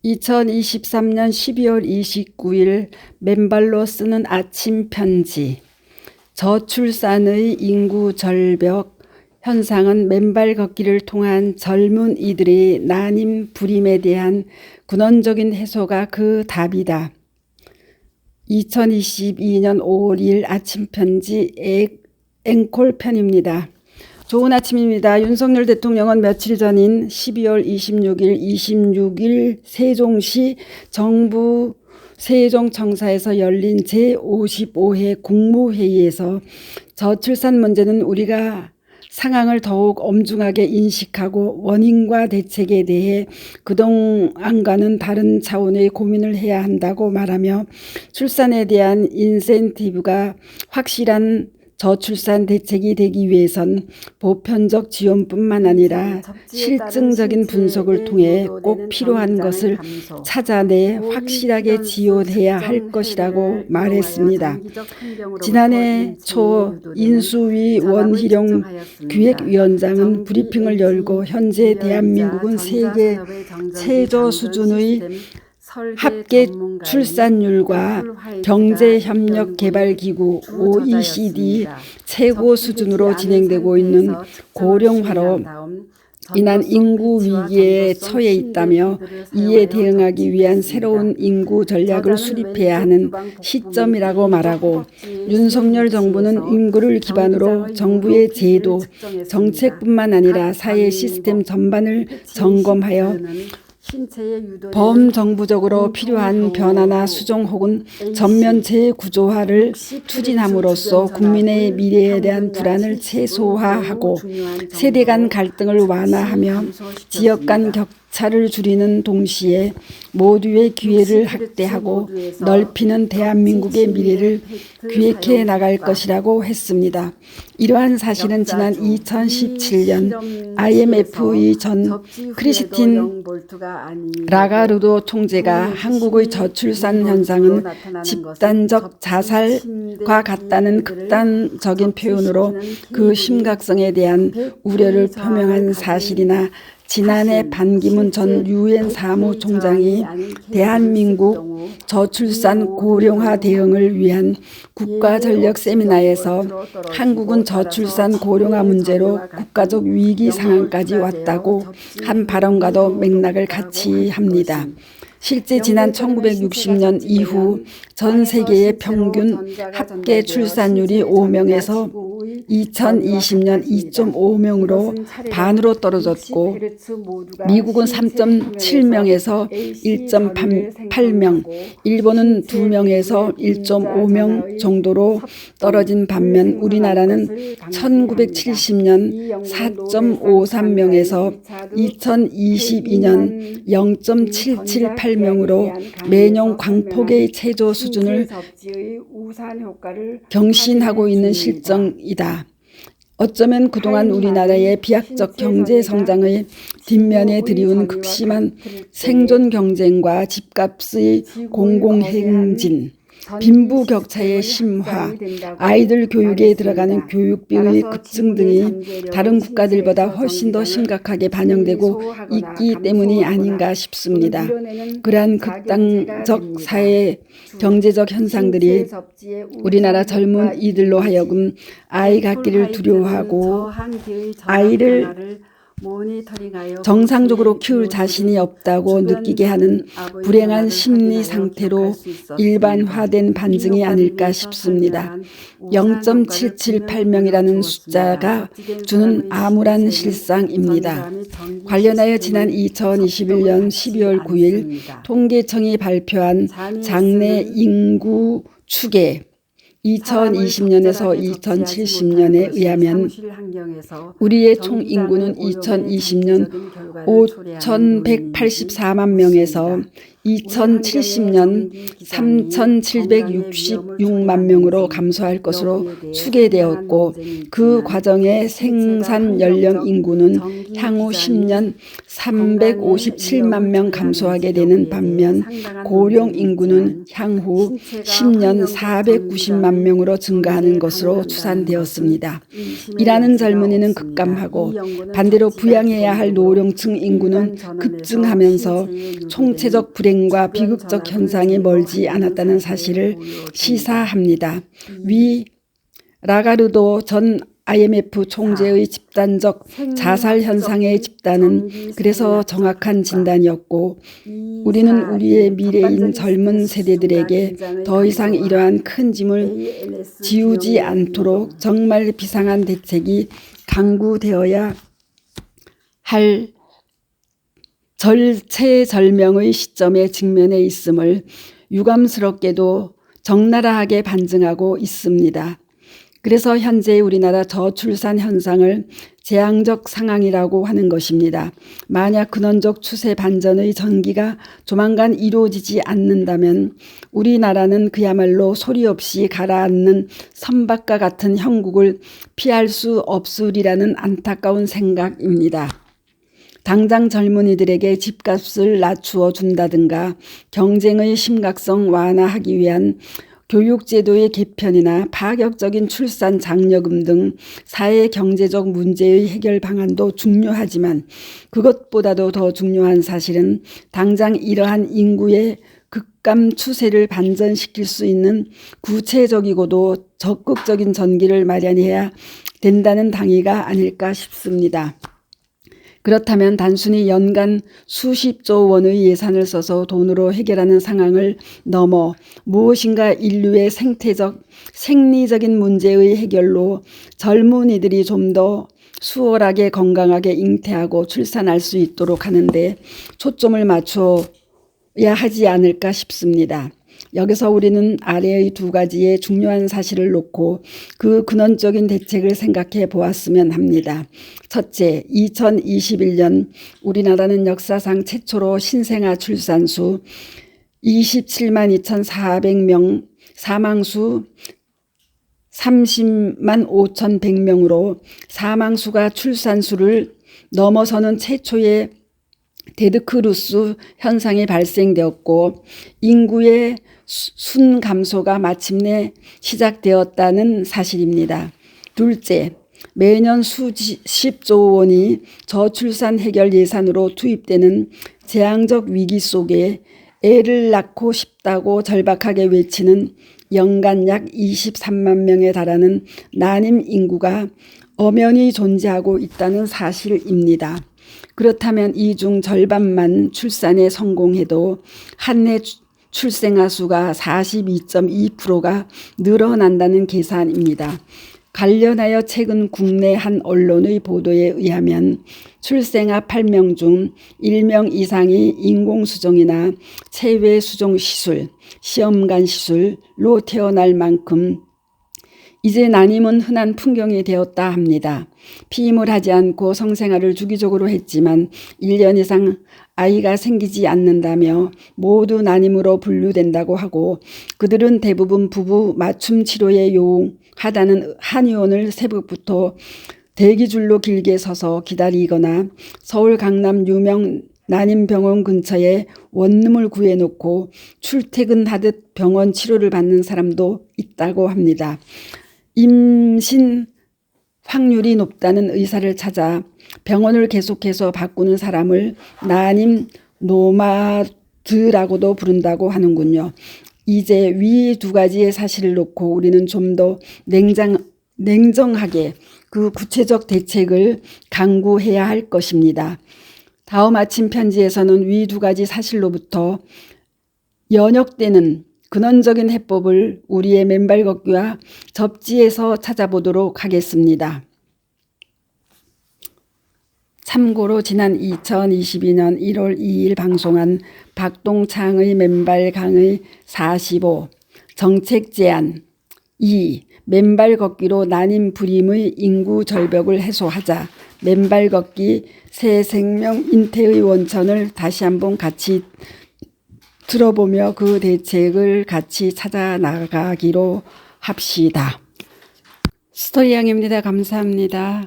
2023년 12월 29일 맨발로 쓰는 아침 편지. 저출산의 인구 절벽 현상은 맨발 걷기를 통한 젊은 이들의 난임 불임에 대한 근원적인 해소가 그 답이다. 2022년 5월 2일 아침 편지 앵콜 편입니다. 좋은 아침입니다. 윤석열 대통령은 며칠 전인 12월 26일 세종시 정부 세종청사에서 열린 제55회 국무회의에서 저출산 문제는 우리가 상황을 더욱 엄중하게 인식하고 원인과 대책에 대해 그동안과는 다른 차원의 고민을 해야 한다고 말하며 출산에 대한 인센티브가 확실한 저출산 대책이 되기 위해선 보편적 지원뿐만 아니라 실증적인 분석을 통해 꼭 필요한 것을 찾아내 확실하게 지원해야 할 것이라고 말했습니다. 지난해 초 인수위 원희룡 기획위원장은 브리핑을 열고 현재 대한민국은 세계 최저 수준의 합계 출산율과 경제협력개발기구 OECD 최고 수준으로 진행되고 있는 고령화로 인한 인구 위기에 처해 있다며 이에 대응하기 위한 새로운 인구 전략을 수립해야 하는 시점이라고 말하고, 윤석열 정부는 인구를 기반으로 정부의 제도, 정책뿐만 아니라 사회 시스템 전반을 점검하여 범정부적으로 필요한 변화나 수정 혹은 전면 재구조화를 추진함으로써 국민의 미래에 대한 불안을 최소화하고 세대 간 갈등을 완화하며 지역 간 격차를 줄이는 동시에 모두의 기회를 확대하고 넓히는 대한민국의 미래를 기획해 나갈 것이라고 했습니다. 이러한 사실은 지난 2017년 IMF의 전 크리스틴 라가르도 총재가 한국의 저출산 현상은 집단적 자살과 같다는 극단적인 표현으로 그 심각성에 대한 우려를 표명한 사실이나, 지난해 반기문 전 유엔 사무총장이 대한민국 저출산 고령화 대응을 위한 국가전력 세미나에서 한국은 저출산 고령화 문제로 국가적 위기 상황까지 왔다고 한 발언과도 맥락을 같이 합니다. 실제 지난 1960년 이후 전 세계의 평균 합계 출산율이 5명에서 2020년 2.5명으로 반으로 떨어졌고, 미국은 3.7명에서 1.8명, 일본은 2명에서 1.5명 정도로 떨어진 반면 우리나라는 1970년 4.53명에서 2022년 0.778명으로 매년 광폭의 최저 수준을 경신하고 있는 실정이다. 어쩌면 그동안 우리나라의 비약적 경제 성장의 뒷면에 들이운 극심한 생존 경쟁과 집값의 공공행진, 빈부격차의 심화, 아이들 교육에 들어가는 교육비의 급증 등이 다른 국가들보다 훨씬 더 심각하게 반영되고 있기 때문이 아닌가 싶습니다. 그러한 극단적 사회 경제적 현상들이 우리나라 젊은 이들로 하여금 아이 갖기를 두려워하고 아이를 정상적으로 키울 자신이 없다고 느끼게 하는 불행한 심리 상태로 일반화된 반증이 아닐까 싶습니다. 0.778명이라는 숫자가 주는 암울한 실상입니다. 관련하여 지난 2021년 12월 9일 통계청이 발표한 장래 인구 추계 2020년에서 2070년에 의하면 우리의 총 인구는 2020년 5,184만 명에서 2070년 3,766만 명으로 감소할 것으로 추계되었고 그 과정의 생산 연령 인구는 향후 10년 357만 명 감소하게 되는 반면 고령 인구는 향후 10년 490만 명으로 증가하는 것으로 추산되었습니다. 일하는 젊은이는 급감하고 반대로 부양해야 할 노령층 인구는 급증하면서 총체적 불행과 비극적 현상이 멀지 않았다는 사실을 시사합니다. 위 라가르도 전 IMF 총재의 집단적 자살 현상의 집단은 그래서 정확한 진단이었고 우리는 우리의 미래인 젊은 세대들에게 더 이상 이러한 큰 짐을 지우지 않도록 정말 비상한 대책이 강구되어야 할 절체절명의 시점에 직면해 있음을 유감스럽게도 적나라하게 반증하고 있습니다. 그래서 현재 우리나라 저출산 현상을 재앙적 상황이라고 하는 것입니다. 만약 근원적 추세 반전의 전기가 조만간 이루어지지 않는다면 우리나라는 그야말로 소리 없이 가라앉는 선박과 같은 형국을 피할 수 없으리라는 안타까운 생각입니다. 당장 젊은이들에게 집값을 낮추어 준다든가 경쟁의 심각성 완화하기 위한 교육제도의 개편이나 파격적인 출산 장려금 등 사회 경제적 문제의 해결 방안도 중요하지만 그것보다도 더 중요한 사실은 당장 이러한 인구의 급감 추세를 반전시킬 수 있는 구체적이고도 적극적인 전기를 마련해야 된다는 당위가 아닐까 싶습니다. 그렇다면 단순히 연간 수십조 원의 예산을 써서 돈으로 해결하는 상황을 넘어 무엇인가 인류의 생태적, 생리적인 문제의 해결로 젊은이들이 좀 더 수월하게 건강하게 잉태하고 출산할 수 있도록 하는데 초점을 맞춰야 하지 않을까 싶습니다. 여기서 우리는 아래의 두 가지의 중요한 사실을 놓고 그 근원적인 대책을 생각해 보았으면 합니다. 첫째, 2021년 우리나라는 역사상 최초로 신생아 출산수 27만 2,400명, 사망수 30만 5,100명으로 사망수가 출산수를 넘어서는 최초의 데드크루스 현상이 발생되었고 인구의 순 감소가 마침내 시작되었다는 사실입니다. 둘째, 매년 수십조 원이 저출산 해결 예산으로 투입되는 재앙적 위기 속에 애를 낳고 싶다고 절박하게 외치는 연간 약 23만 명에 달하는 난임 인구가 엄연히 존재하고 있다는 사실입니다. 그렇다면 이 중 절반만 출산에 성공해도 한 해 출생아 수가 42.2%가 늘어난다는 계산입니다. 관련하여 최근 국내 한 언론의 보도에 의하면 출생아 8명 중 1명 이상이 인공수정이나 체외수정시술, 시험관 시술로 태어날 만큼 이제 난임은 흔한 풍경이 되었다 합니다. 피임을 하지 않고 성생활을 주기적으로 했지만 1년 이상 아이가 생기지 않는다며 모두 난임으로 분류된다고 하고 그들은 대부분 부부 맞춤 치료에 요하다는 한의원을 새벽부터 대기줄로 길게 서서 기다리거나 서울 강남 유명 난임병원 근처에 원룸을 구해놓고 출퇴근하듯 병원 치료를 받는 사람도 있다고 합니다. 임신 확률이 높다는 의사를 찾아 병원을 계속해서 바꾸는 사람을 난임 노마드라고도 부른다고 하는군요. 이제 위 두 가지의 사실을 놓고 우리는 좀 더 냉정하게 그 구체적 대책을 강구해야 할 것입니다. 다음 아침 편지에서는 위 두 가지 사실로부터 연역되는 근원적인 해법을 우리의 맨발 걷기와 접지에서 찾아보도록 하겠습니다. 참고로 지난 2022년 1월 2일 방송한 박동창의 맨발 강의 45 정책 제안 2 맨발 걷기로 난임 불임의 인구 절벽을 해소하자 맨발 걷기 새 생명 잉태의 원천을 다시 한번 같이 들어보며 그 대책을 같이 찾아 나가기로 합시다. 스토리양입니다. 감사합니다.